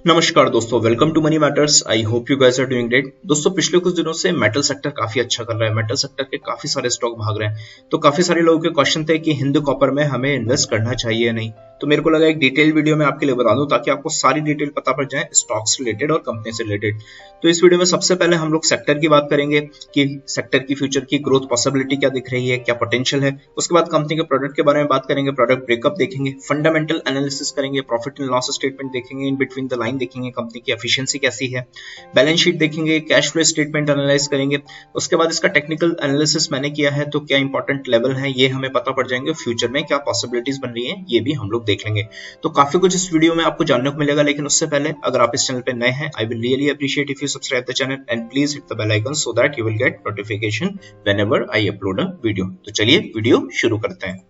नमस्कार दोस्तों, welcome to money matters. I hope you guys are doing great. दोस्तों, पिछले कुछ दिनों से मेटल सेक्टर काफी अच्छा कर रहा है। मेटल सेक्टर के काफी सारे स्टॉक भाग रहे हैं। तो काफी सारे लोगों के क्वेश्चन थे कि हिंद कॉपर में हमें इन्वेस्ट करना चाहिए या नहीं। तो मेरे को लगा एक डिटेल वीडियो में आपके लिए बता दूं ताकि आपको सारी डिटेल पता पड़ जाए स्टॉक्स रिलेटेड और कंपनी से रिलेटेड। तो इस वीडियो में सबसे पहले हम लोग सेक्टर की बात करेंगे कि सेक्टर की फ्यूचर की ग्रोथ पॉसिबिलिटी क्या दिख रही है, क्या पोटेंशियल है। उसके बाद कंपनी के प्रोडक्ट के बारे में बात करेंगे, प्रोडक्ट ब्रेकअप देखेंगे, फंडामेंटल एनालिसिस करेंगे, प्रॉफिट एंड लॉस स्टेटमेंट देखेंगे, इन बिटवीन द लाइन देखेंगे कंपनी की एफिशिएंसी कैसी है, बैलेंस शीट देखेंगे, कैश फ्लो स्टेटमेंट एनालाइज करेंगे। उसके बाद इसका टेक्निकल एनालिसिस मैंने किया है, तो क्या इंपॉर्टेंट लेवल है ये हमें पता पड़ जाएंगे। फ्यूचर में क्या पॉसिबिलिटीज बन रही है ये भी हम लोग देख लेंगे। तो काफी कुछ इस वीडियो में आपको जानने को मिलेगा, लेकिन उससे पहले अगर आप इस चैनल पे नए हैं, I will really appreciate if you subscribe the channel and please hit the bell icon so that you will get notification whenever I upload a video. तो चलिए वीडियो शुरू करते हैं।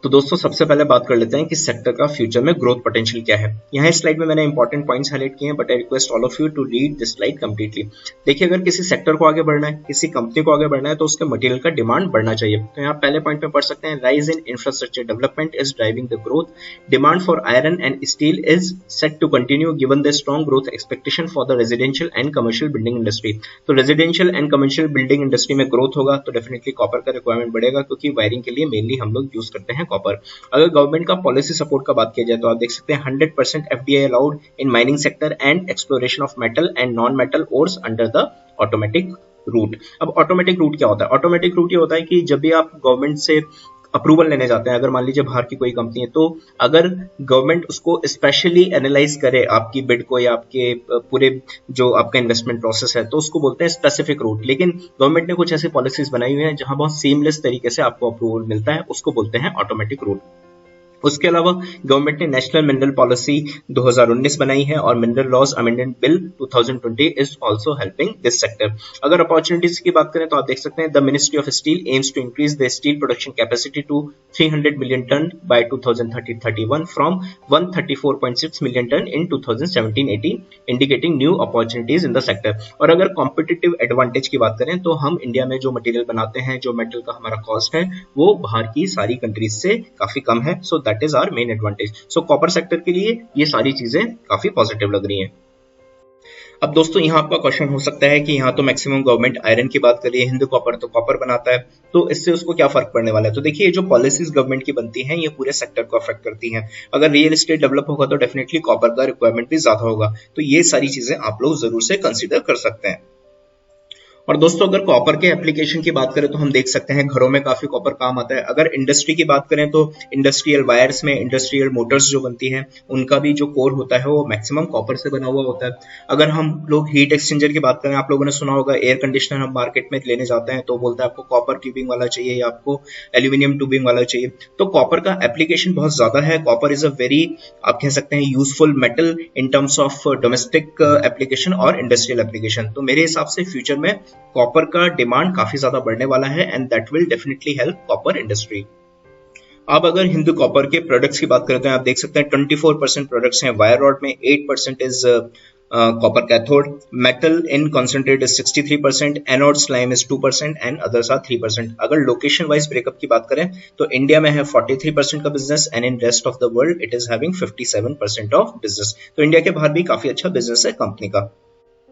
तो दोस्तों, सबसे पहले बात कर लेते हैं कि सेक्टर का फ्यूचर में ग्रोथ पोटेंशियल क्या है। यहाँ इस स्लाइड में मैंने इंपॉर्टेंट पॉइंट्स हाईलाइट किए हैं, but I request all of you to read this slide completely. देखिए, अगर किसी सेक्टर को आगे बढ़ना है, किसी कंपनी को आगे बढ़ना है, तो उसके मटेरियल का डिमांड बढ़ना चाहिए। तो यहाँ पहले पॉइंट में पढ़ सकते हैं, rise in infrastructure development is driving the growth, demand for iron and steel is set to continue given the strong growth expectation for the residential and commercial building industry. तो residential and commercial building industry में growth होगा तो definitely copper का requirement बढ़ेगा, क्योंकि wiring के लिए mainly हम लोग यूज करते हैं कॉपर। अगर गवर्नमेंट का पॉलिसी सपोर्ट का बात किया जाए तो आप देख सकते हैं 100% FDI allowed in mining sector and exploration of metal and non metal ores under the automatic route. अब ऑटोमेटिक रूट क्या होता है? ऑटोमेटिक रूट ये होता है कि जब भी आप गवर्नमेंट से अप्रूवल लेने जाते हैं, अगर मान लीजिए बाहर की कोई कंपनी है, तो अगर गवर्नमेंट उसको स्पेशली एनालाइज करे आपकी बिड को या आपके पूरे जो आपका इन्वेस्टमेंट प्रोसेस है, तो उसको बोलते हैं स्पेसिफिक रूट। लेकिन गवर्नमेंट ने कुछ ऐसी पॉलिसीज बनाई हुई हैं जहां बहुत सीमलेस तरीके से आपको अप्रूवल मिलता है, उसको बोलते हैं ऑटोमेटिक रूट। उसके अलावा गवर्नमेंट ने नेशनल मिनरल पॉलिसी 2019 बनाई है और mineral laws amendment bill 2020 is also helping this sector. अगर अपॉर्चुनिटीज की बात करें तो आप देख सकते हैं, the ministry of steel aims to increase the steel production capacity to 300 million ton by 2030-31 from 134.6 million ton in 2017-18, indicating new opportunities in the sector. और अगर कॉम्पिटिटिव एडवांटेज की बात करें तो हम इंडिया में जो मटेरियल बनाते हैं, जो मेटल का हमारा कॉस्ट है, वो बाहर की सारी कंट्रीज से काफी कम है। So that is our main advantage. So copper sector के लिए ये सारी चीजें काफी पॉजिटिव लग रही हैं। अब दोस्तों, यहाँ आपका क्वेश्चन हो सकता है कि यहाँ तो मैक्सिमम गवर्नमेंट आयरन की बात कर रही है, हिंद कॉपर तो कॉपर बनाता है, तो इससे उसको क्या फर्क पड़ने वाला है? तो देखिए, जो पॉलिसीज गवर्नमेंट की बनती हैं ये पूरे सेक्टर को अफेक्ट करती हैं। अगर रियल एस्टेट डेवलप होगा तो डेफिनेटली कॉपर का रिक्वायरमेंट भी ज्यादा होगा। तो ये सारी चीजें आप लोग जरूर से कंसिडर कर सकते हैं। और दोस्तों, अगर कॉपर के एप्लीकेशन की बात करें तो हम देख सकते हैं घरों में काफी कॉपर काम आता है। अगर इंडस्ट्री की बात करें तो इंडस्ट्रियल वायर्स में इंडस्ट्रियल मोटर्स जो बनती हैं, उनका भी जो कोर होता है वो मैक्सिमम कॉपर से बना हुआ होता है। अगर हम लोग हीट एक्सचेंजर की बात करें, आप लोगों ने सुना होगा एयर कंडीशनर हम मार्केट में लेने जाते हैं तो बोलता है आपको कॉपर ट्यूबिंग वाला चाहिए या आपको एल्यूमिनियम ट्यूबिंग वाला चाहिए। तो कॉपर का एप्लीकेशन बहुत ज्यादा है। कॉपर इज अ वेरी, आप कह सकते हैं, useful metal in terms of domestic application और इंडस्ट्रियल एप्लीकेशन। तो मेरे हिसाब से फ्यूचर में कॉपर का डिमांड काफी ज्यादा बढ़ने वाला है and that will definitely help copper industry. अब अगर हिंदू कॉपर के प्रोडक्ट्स की बात करते हैं, आप देख सकते हैं 24% प्रोडक्ट्स हैं वायर रॉड में, 8% is copper cathode, metal in concentrate is 63%, anode slime is 2% and others are 3%। अगर लोकेशन वाइज ब्रेकअप की बात करें तो इंडिया में है 43% का business and in rest of the world it is having 57% of business. तो इंडिया के बाहर भी काफी अच्छा बिजनेस है कंपनी का।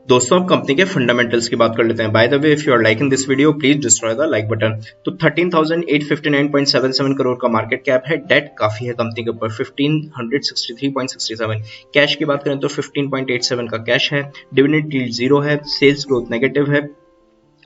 दोस्तों, अब कंपनी के फंडामेंटल्स की बात कर लेते हैं। By the way, if you are liking this video please destroy the like button. तो 13,859.77 करोड़ का मार्केट कैप है। डेट काफी है कंपनी के ऊपर, 1563.67। कैश की बात करें तो 15.87 का कैश है। डिविडेंड यील्ड 0 है। सेल्स ग्रोथ नेगेटिव है।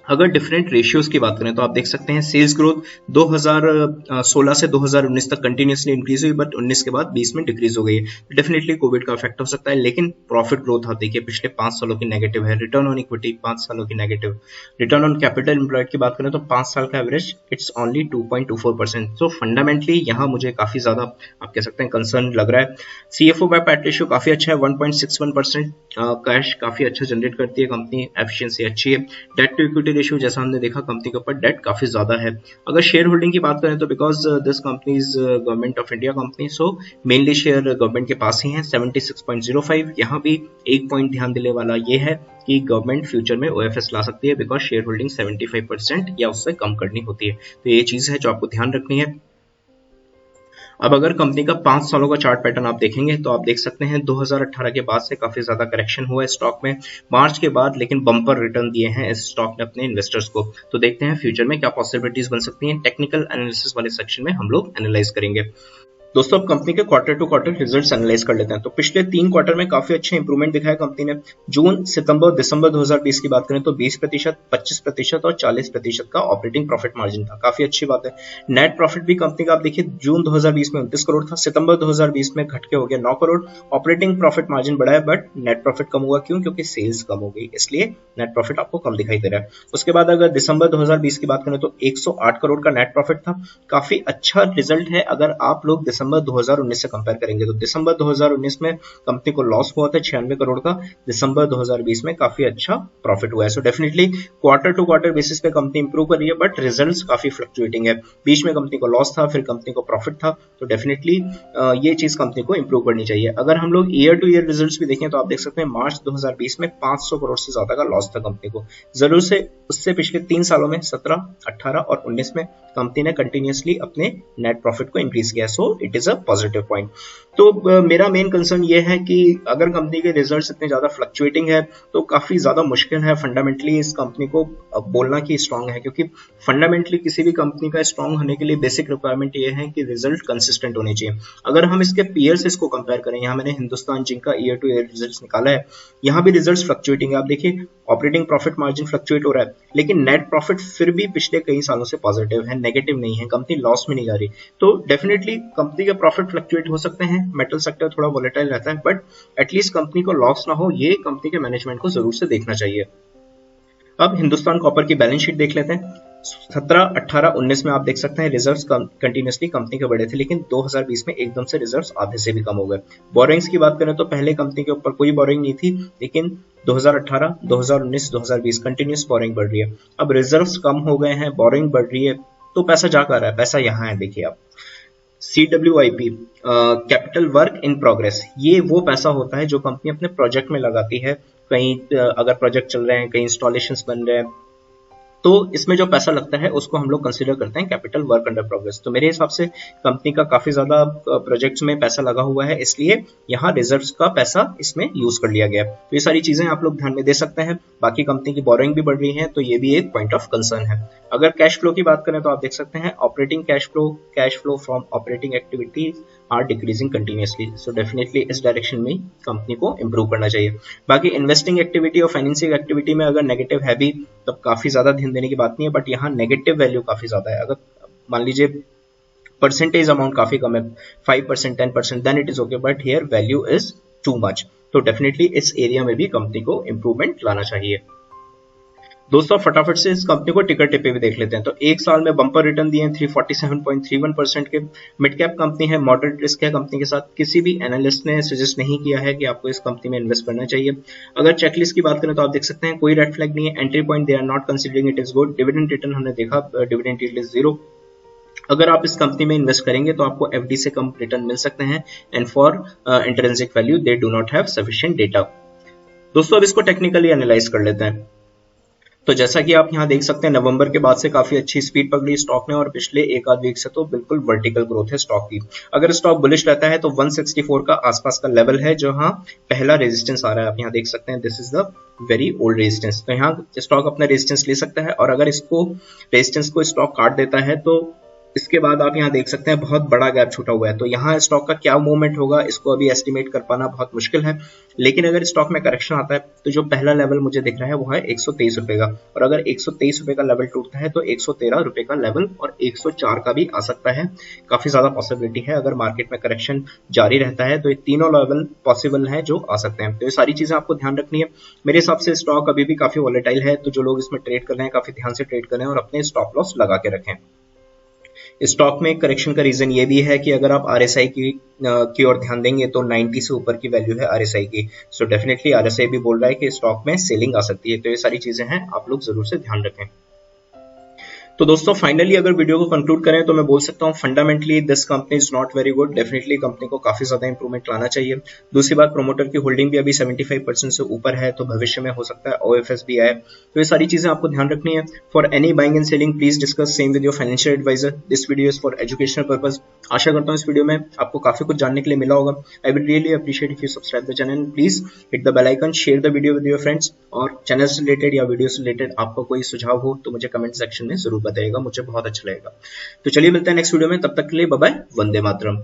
अगर डिफरेंट रेशियोज की बात करें तो आप देख सकते हैं सेल्स ग्रोथ 2016 से 2019 तक कंटिन्यूसली इंक्रीज हुई, बट 19 के बाद 20 में डिक्रीज हो गई है। डेफिनेटली कोविड का इफेक्ट हो सकता है, लेकिन प्रॉफिट ग्रोथ आप देखिए पिछले 5 सालों की नेगेटिव है। रिटर्न ऑन इक्विटी 5 सालों की negative. Return on capital employed की बात करें तो 5 साल का average it's only 2.24%। So fundamentally यहाँ मुझे काफी ज्यादा, आप कह सकते हैं, कंसर्न लग रहा है। सीएफओ बाय पैट रेशियो काफी अच्छा है, 1.61%। कैश काफी अच्छा जनरेट करती है कंपनी, एफिशिएंसी अच्छी है। डेट टू इक्विटी रेशियो जैसा हमने देखा कंपनी के ऊपर डेट काफी ज्यादा है। अगर शेयर होल्डिंग की बात करें तो because this company is government of India company, so mainly share government के पास ही है 76.05। यहाँ भी एक पॉइंट ध्यान देने वाला ये है कि गवर्नमेंट फ्यूचर में OFS ला सकती है बिकॉज शेयर होल्डिंग 75% या उससे कम करनी होती है। तो ये चीज है जो आपको ध्यान रखनी है। अब अगर कंपनी का 5 सालों का चार्ट पैटर्न आप देखेंगे तो आप देख सकते हैं 2018 के बाद से काफी ज्यादा करेक्शन हुआ है स्टॉक में मार्च के बाद, लेकिन बम्पर रिटर्न दिए हैं इस स्टॉक ने अपने इन्वेस्टर्स को। तो देखते हैं फ्यूचर में क्या पॉसिबिलिटीज बन सकती हैं, टेक्निकल एनालिसिस वाले सेक्शन में हम लोग एनालाइज करेंगे। दोस्तों अब कंपनी के quarter to quarter results analyse कर लेते हैं। तो पिछले 3 क्वार्टर में काफी अच्छे इंप्रूवमेंट दिखाया कंपनी ने। जून, सितंबर, दिसंबर 2020 की बात करें तो 20%, 25% और 40% का ऑपरेटिंग प्रॉफिट मार्जिन था। काफी अच्छी बात है। नेट प्रॉफिट भी कंपनी का आप देखिए जून 2020 में 29 करोड़ था, सितंबर 2020 में घट के हो गया 9 करोड़। ऑपरेटिंग प्रॉफिट मार्जिन बढ़ा है बट नेट प्रॉफिट कम हुआ। क्यों? क्योंकि सेल्स कम हो गई, इसलिए नेट प्रॉफिट आपको कम दिखाई दे रहा है। उसके बाद अगर दिसंबर 2020 की बात करें तो 108 करोड़ का नेट प्रॉफिट था। काफी अच्छा रिजल्ट है अगर आप लोग दिसंबर 2019 से कंपेयर करेंगे तो दिसंबर 2019 में कंपनी को लॉस हुआ था 96 करोड़ का, दिसंबर 2020 में काफी अच्छा प्रॉफिट हुआ है। So definitely quarter to quarter basis पे कंपनी इंप्रूव कर रही है बट रिजल्ट्स काफी फ्लक्चुएटिंग है। बीच में कंपनी को लॉस था, फिर कंपनी को प्रॉफिट था, तो डेफिनेटली ये चीज कंपनी को इंप्रूव करनी चाहिए। अगर हम लोग ईयर टू ईयर रिजल्ट्स भी देखें तो आप देख सकते हैं मार्च 2020 में 500 करोड़ से ज्यादा का लॉस था कंपनी को। जरूर से उससे पिछले 3 सालों में 17, 18 और 19 में कंपनी ने कंटिन्यूअसली अपने नेट प्रॉफिट को इंक्रीज किया। So it is a positive point. तो मेरा मेन कंसर्न ये है कि अगर कंपनी के रिजल्ट्स इतने ज्यादा फ्लक्चुएटिंग है तो काफी ज्यादा मुश्किल है फंडामेंटली इस कंपनी को बोलना कि स्ट्रांग है, क्योंकि फंडामेंटली किसी भी कंपनी का स्ट्रांग होने के लिए बेसिक रिक्वायरमेंट ये है कि रिजल्ट कंसिस्टेंट होने चाहिए। अगर हम इसके पीयर से इसको कंपेयर करें, यहाँ मैंने हिंदुस्तान जिंक का ईयर टू ईयर रिजल्ट निकाला है, यहाँ भी रिजल्ट फ्लक्चुएटिंग है। आप देखिए ऑपरेटिंग प्रॉफिट मार्जिन फ्लक्चुएट हो रहा है लेकिन नेट प्रॉफिट फिर भी पिछले कई सालों से पॉजिटिव है, नेगेटिव नहीं है, कंपनी लॉस में नहीं जा रही। तो डेफिनेटली कंपनी के प्रॉफिट फ्लक्चुएट हो सकते हैं, मेटल सेक्टर थोड़ा वोलेटाइल रहता है बट एटलीस्ट कंपनी को लॉस ना हो, ये कंपनी के मैनेजमेंट को जरूर से देखना चाहिए। अब हिंदुस्तान कॉपर की बैलेंस शीट देख लेते हैं। 17, 18, 19 में आप देख सकते हैं रिजर्व्स कंटिन्यूअसली कंपनी के बढ़े थे लेकिन 2020 में एकदम से रिजर्व्स आधे से भी कम हो गए। बोरिंग्स की बात करें तो पहले कंपनी के ऊपर कोई बोरिंग नहीं थी लेकिन 2018, 2019, 2020 कंटिन्यूअस बोरिंग बढ़ रही है। अब रिजर्व्स कम हो गए हैं, बोरिंग बढ़ रही है, तो पैसा जा कर रहा है, पैसा यहाँ है। देखिए आप CWIP capital work in progress, ये वो पैसा होता है जो कंपनी अपने प्रोजेक्ट में लगाती है। कहीं अगर प्रोजेक्ट चल रहे हैं, कहीं इंस्टॉलेशंस बन रहे हैं, तो इसमें जो पैसा लगता है उसको हम लोग कंसीडर करते हैं कैपिटल वर्क अंडर प्रोग्रेस। तो मेरे हिसाब से कंपनी का काफी ज्यादा प्रोजेक्ट्स में पैसा लगा हुआ है, इसलिए यहाँ रिजर्व्स का पैसा इसमें यूज कर लिया गया। तो ये सारी चीजें आप लोग ध्यान में दे सकते हैं। बाकी कंपनी की बोरिंग भी बढ़ रही है तो ये भी एक पॉइंट ऑफ कंसर्न है। अगर कैश फ्लो की बात करें तो आप देख सकते हैं operating cash flow from operating activities are decreasing continuously. So definitely इस डायरेक्शन में कंपनी को इंप्रूव करना चाहिए। बाकी इन्वेस्टिंग एक्टिविटी और फाइनेंसिंग एक्टिविटी में अगर नेगेटिव है भी तब काफी ज्यादा ध्यान देने की बात नहीं है, बट यहाँ नेगेटिव वैल्यू काफी ज्यादा है। अगर मान लीजिए परसेंटेज अमाउंट काफी कम है, 5%, 10%, then it is okay, but here value is too much. तो डेफिनेटली इस एरिया में भी कंपनी को इंप्रूवमेंट लाना चाहिए। दोस्तों फटाफट से इस कंपनी को टिकर टिपे भी देख लेते हैं। तो एक साल में बम्पर रिटर्न दिए हैं 347.31% के। मिड कैप कंपनी है, मॉडरेट रिस्क है कंपनी के साथ। किसी भी एनालिस्ट ने सजेस्ट नहीं किया है कि आपको इस कंपनी में इन्वेस्ट करना चाहिए। अगर चेकलिस्ट की बात करें तो आप देख सकते हैं कोई रेड फ्लैग नहीं है। Entry point they are not considering it is good. Dividend return हमने देखा, डिविडेंड यील्ड इज 0। अगर आप इस कंपनी में इन्वेस्ट करेंगे तो आपको एफडी से कम रिटर्न मिल सकते हैं। And for intrinsic value they do not have sufficient data. दोस्तों अब इसको टेक्निकली एनालाइज कर लेते हैं। तो जैसा कि आप यहाँ देख सकते हैं नवंबर के बाद से काफी अच्छी स्पीड पकड़ी स्टॉक ने और पिछले एक आध वीक से तो बिल्कुल वर्टिकल ग्रोथ है स्टॉक की। अगर स्टॉक बुलिश रहता है तो 164 का आसपास का लेवल है जहां पहला रेजिस्टेंस आ रहा है। आप यहाँ देख सकते हैं this is the very old resistance. तो यहाँ स्टॉक अपना रेजिस्टेंस ले सकता है और अगर इसको रेजिस्टेंस को स्टॉक काट देता है तो इसके बाद आप यहाँ देख सकते हैं बहुत बड़ा गैप छूटा हुआ है। तो यहाँ स्टॉक का क्या मूवमेंट होगा इसको अभी एस्टिमेट कर पाना बहुत मुश्किल है। लेकिन अगर स्टॉक में करेक्शन आता है तो जो पहला लेवल मुझे दिख रहा है वो है 123 रुपए का, और अगर 123 रुपए का लेवल टूटता है तो 113 रुपए का लेवल और 104 का भी आ सकता है। काफी ज्यादा पॉसिबिलिटी है। अगर मार्केट में करेक्शन जारी रहता है तो ये तीनों लेवल पॉसिबल है जो आ सकते हैं। तो ये सारी चीजें आपको ध्यान रखनी है। मेरे हिसाब से स्टॉक अभी भी काफी वॉलेटाइल है, तो जो लोग इसमें ट्रेड कर रहे हैं काफी ध्यान से ट्रेड करें और अपने स्टॉप लॉस लगा के रखें। स्टॉक में करेक्शन का रीजन ये भी है कि अगर आप RSI की ओर ध्यान देंगे तो 90 से ऊपर की वैल्यू है RSI की। सो डेफिनेटली RSI भी बोल रहा है कि स्टॉक में सेलिंग आ सकती है। तो ये सारी चीजें हैं, आप लोग जरूर से ध्यान रखें। तो दोस्तों फाइनली अगर वीडियो को कंक्लूड करें तो मैं बोल सकता हूँ fundamentally this company is not very good. Definitely company को काफी ज्यादा इंप्रूवमेंट लाना चाहिए। दूसरी बात, प्रोमोटर की होल्डिंग भी अभी 75% से ऊपर है, तो भविष्य में हो सकता है OFS भी आए। तो ये सारी चीजें आपको ध्यान रखनी है। For any buying and selling please discuss same with your financial advisor. This video is for educational purpose. आशा करता हूँ इस वीडियो में आपको काफी कुछ जानने के लिए मिला होगा। I will really appreciate if you subscribe the channel. Please hit the bell icon, share the video with your friends. और चैनल से रिलेटेड या वीडियो से रिलेटेड आपका कोई सुझाव हो तो मुझे कमेंट सेक्शन में जरूर बताइएगा, मुझे बहुत अच्छा लगेगा। तो चलिए मिलते हैं नेक्स्ट वीडियो में, तब तक के लिए बाय बाय, वंदे मातरम।